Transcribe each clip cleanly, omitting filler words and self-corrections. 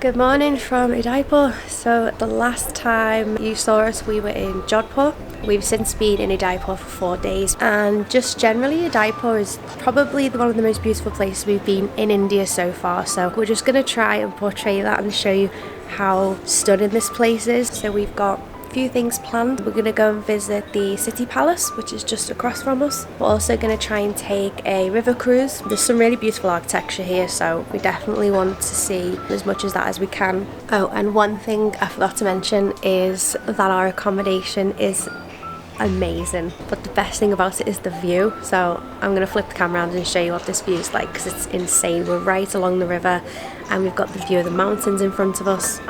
Good morning from Udaipur. So the last time you saw us we were in Jodhpur. We've since been in Udaipur for 4 days, and just generally Udaipur is probably one of the most beautiful places we've been in India so far. So we're just going to try and portray that and show you how stunning this place is. So we've got few things planned. We're going to go and visit the city palace, which is just across from us. We're also going to try and take a river cruise. There's some really beautiful architecture here, so we definitely want to see as much as that as we can. Oh, and one thing I forgot to mention is that our accommodation is amazing, but the best thing about it is the view. So I'm going to flip the camera around and show you what this view is like, because it's insane. We're right along the river and we've got the view of the mountains in front of us.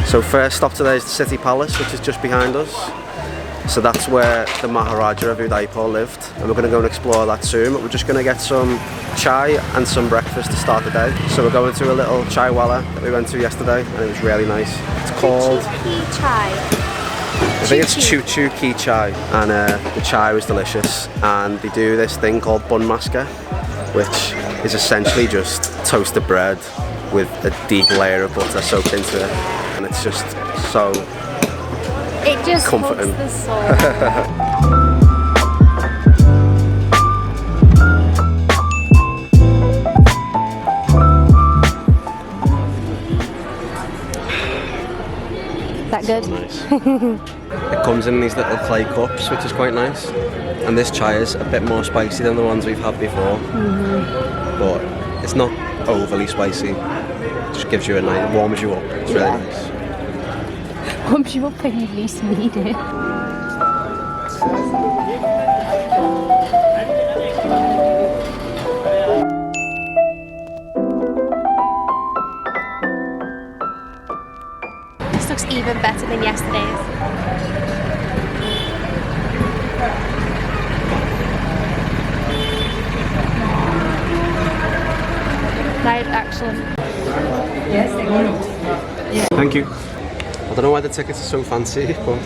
So first stop today is the city palace, which is just behind us. So that's where the Maharaja of Udaipur lived, and we're going to go and explore that soon. But we're just going to get some chai and some breakfast to start the day. So we're going to a little chai wala that we went to yesterday, and it was really nice. It's called chai. I think it's Choo Choo Ki Chai, and the chai was delicious. And they do this thing called Bun Maska, which is essentially just toasted bread with a deep layer of butter soaked into it, and it's just so comforting. The soul. Is that good? Nice. It comes in these little clay cups, which is quite nice, and this chai is a bit more spicy than the ones we've had before, but it's not overly spicy. It just gives you a nice, warms you up. It's really nice. Warms you up when you least need it. This looks even better than yesterday's. That is excellent. Yes, Thank you. I don't know why the tickets are so fancy, but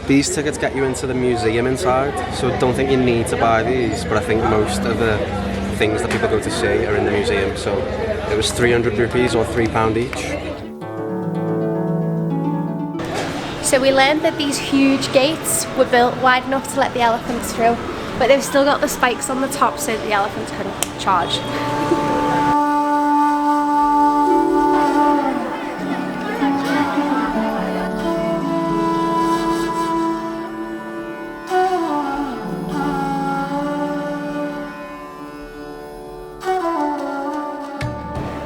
these tickets get you into the museum inside, so I don't think you need to buy these, but I think most of the things that people go to see are in the museum. So it was 300 rupees or £3 each. So we learned that these huge gates were built wide enough to let the elephants through, but they've still got the spikes on the top so that the elephants couldn't charge.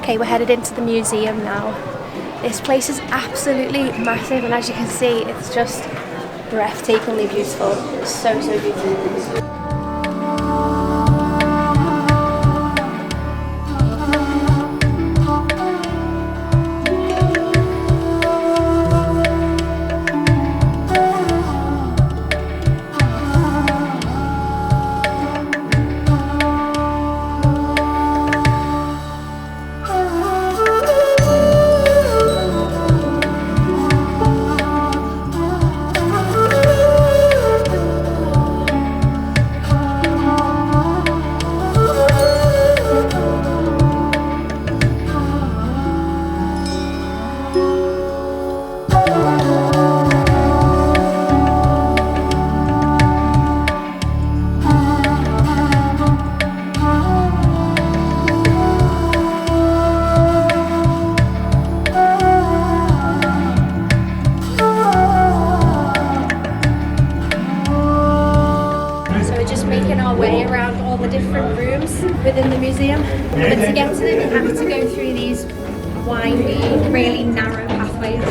Okay, we're headed into the museum now. This place is absolutely massive, and as you can see, it's just breathtakingly beautiful. It's so beautiful. Within the museum, but to get to them you have to go through these windy, really narrow pathways.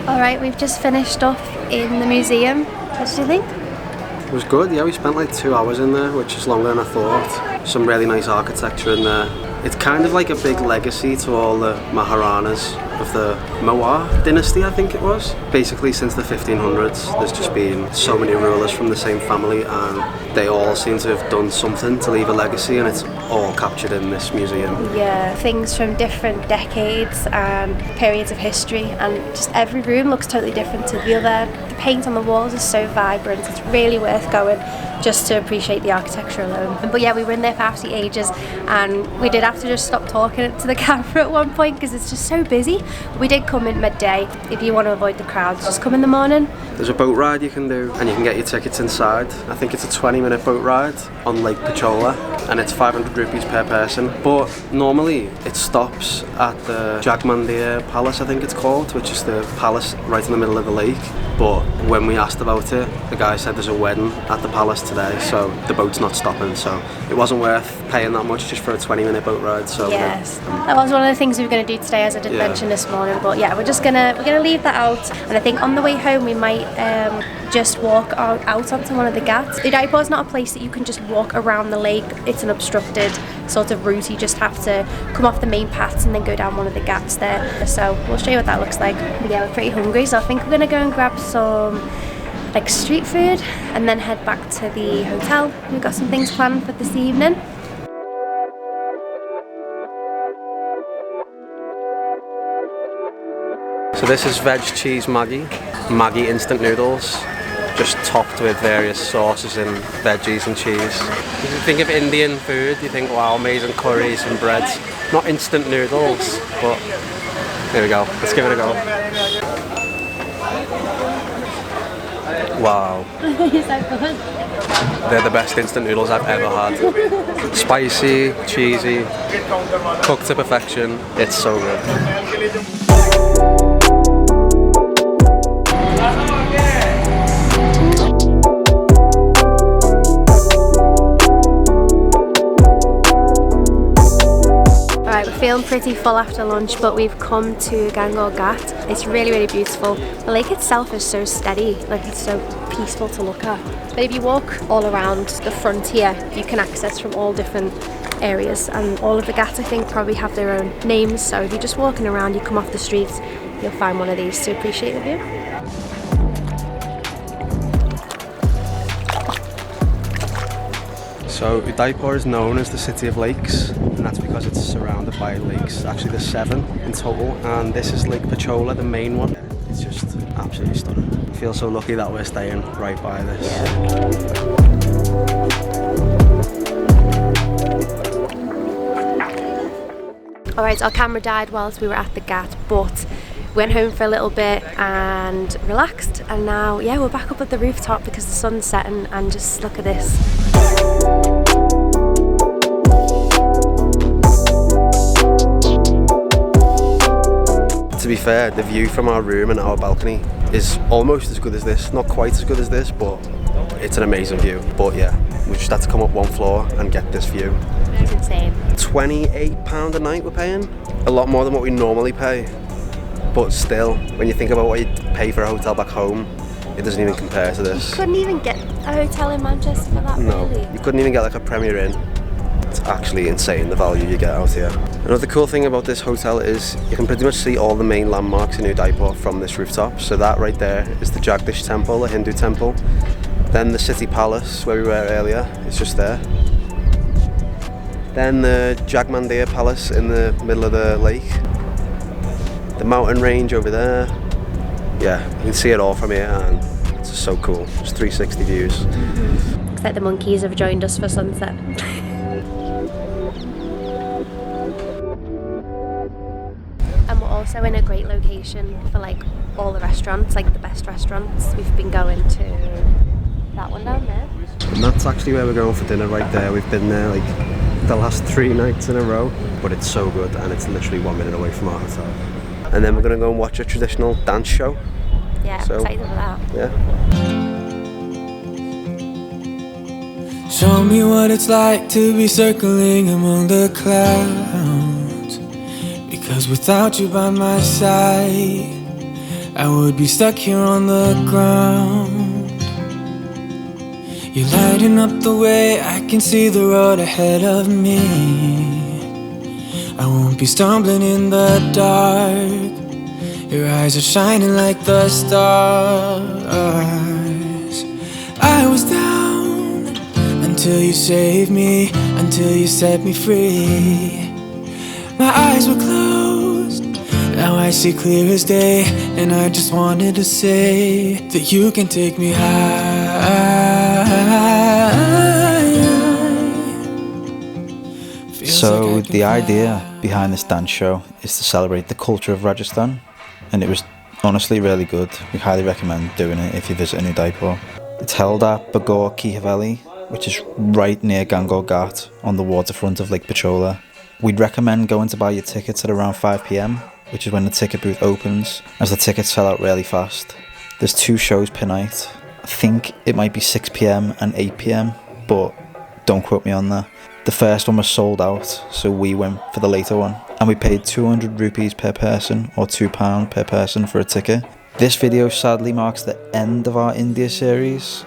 Alright, we've just finished off in the museum. What did you think? It was good, yeah, we spent like 2 hours in there, which is longer than I thought. Some really nice architecture in there. It's kind of like a big legacy to all the Maharanas of the WOW dynasty, I think it was. Basically, since the 1500s, there's just been so many rulers from the same family, and they all seem to have done something to leave a legacy, and it's all captured in this museum. Yeah, things from different decades and periods of history, and just every room looks totally different to the other. The paint on the walls is so vibrant, it's really worth going just to appreciate the architecture alone. But yeah, we were in there for absolutely ages, and we did have to just stop talking to the camera at one point because it's just so busy. We did come in midday. If you want to avoid the crowds, just come in the morning. There's a boat ride you can do, and you can get your tickets inside. I think it's a 20-minute boat ride on Lake Pichola, and it's 500 rupees per person. But normally it stops at the Jagmandir Palace, I think it's called, which is the palace right in the middle of the lake. But when we asked about it, the guy said there's a wedding at the palace today, so the boat's not stopping. So it wasn't worth paying that much just for a 20-minute boat ride. So yes, that was one of the things we were going to do today, as I did mention this morning. But yeah, we're gonna leave that out, and I think on the way home we might just walk out onto one of the ghats. Udaipur is not a place that you can just walk around the lake. It's an obstructed sort of route. You just have to come off the main paths and then go down one of the ghats there. So we'll show you what that looks like. But yeah, we're pretty hungry, so I think we're gonna go and grab some like street food and then head back to the hotel. We've got some things planned for this evening. So this is veg cheese Maggi instant noodles, just topped with various sauces and veggies and cheese. If you think of Indian food, you think, wow, amazing curries and breads. Not instant noodles, but here we go. Let's give it a go. Wow. They're the best instant noodles I've ever had. Spicy, cheesy, cooked to perfection. It's so good. Feeling pretty full after lunch, but we've come to Gangour Ghat. It's really, really beautiful. The lake itself is so steady, like it's so peaceful to look at. But if you walk all around the frontier, you can access from all different areas, and all of the ghats I think probably have their own names. So if you're just walking around, you come off the streets, you'll find one of these to appreciate the view. So Udaipur is known as the City of Lakes, and that's because it's surrounded by lakes. Actually there's 7 in total, and this is Lake Pichola, the main one. It's just absolutely stunning. I feel so lucky that we're staying right by this. Alright, our camera died whilst we were at the Ghat, but went home for a little bit and relaxed, and now yeah, we're back up at the rooftop because the sun's setting, and just look at this. To be fair, the view from our room and our balcony is almost as good as this. Not quite as good as this, but it's an amazing view. But yeah, we just had to come up one floor and get this view. It's insane. £28 a night we're paying. A lot more than what we normally pay. But still, when you think about what you pay for a hotel back home, it doesn't even compare to this. You couldn't even get a hotel in Manchester for that, no, really? You couldn't even get like a Premier Inn. It's actually insane the value you get out here. Another cool thing about this hotel is you can pretty much see all the main landmarks in Udaipur from this rooftop. So that right there is the Jagdish temple, a Hindu temple. Then the city palace where we were earlier, it's just there. Then the Jagmandir Palace in the middle of the lake. The mountain range over there. Yeah, you can see it all from here, and it's just so cool. Just 360 views. Looks like the monkeys have joined us for sunset. And we're also in a great location for like all the restaurants, like the best restaurants. We've been going to that one down there. And that's actually where we're going for dinner right there. We've been there like the last 3 nights in a row, but it's so good and it's literally 1 minute away from our hotel. And then we're going to go and watch a traditional dance show. Yeah, I'm excited for that. Yeah. Show me what it's like to be circling among the clouds, because without you by my side, I would be stuck here on the ground. You're lighting up the way, I can see the road ahead of me. I won't be stumbling in the dark. Your eyes are shining like the stars. I was down until you saved me, until you set me free. My eyes were closed, now I see clear as day, and I just wanted to say that you can take me high. So the idea behind this dance show is to celebrate the culture of Rajasthan, and it was honestly really good. We highly recommend doing it if you visit Udaipur. It's held at Gangour Ghat, which is right near Gangour Ghat on the waterfront of Lake Pichola. We'd recommend going to buy your tickets at around 5 PM, which is when the ticket booth opens, as the tickets sell out really fast. There's 2 shows per night. I think it might be 6 PM and 8 PM, but don't quote me on that. The first one was sold out, so we went for the later one, and we paid 200 rupees per person, or £2 per person for a ticket. This video sadly marks the end of our India series.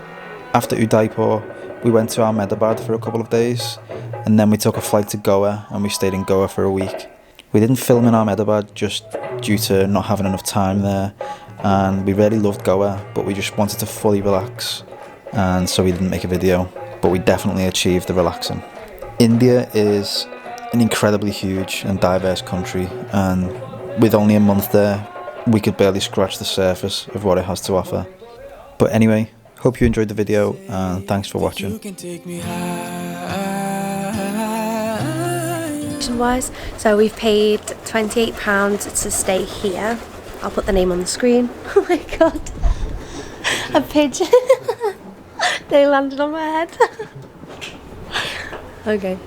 After Udaipur, we went to Ahmedabad for a couple of days, and then we took a flight to Goa, and we stayed in Goa for a week. We didn't film in Ahmedabad just due to not having enough time there, and we really loved Goa, but we just wanted to fully relax, and so we didn't make a video, but we definitely achieved the relaxing. India is an incredibly huge and diverse country, and with only a month there, we could barely scratch the surface of what it has to offer. But anyway, hope you enjoyed the video, and thanks for watching. Wise, so we've paid £28 to stay here. I'll put the name on the screen. Oh my god, a pigeon. They landed on my head. Okay.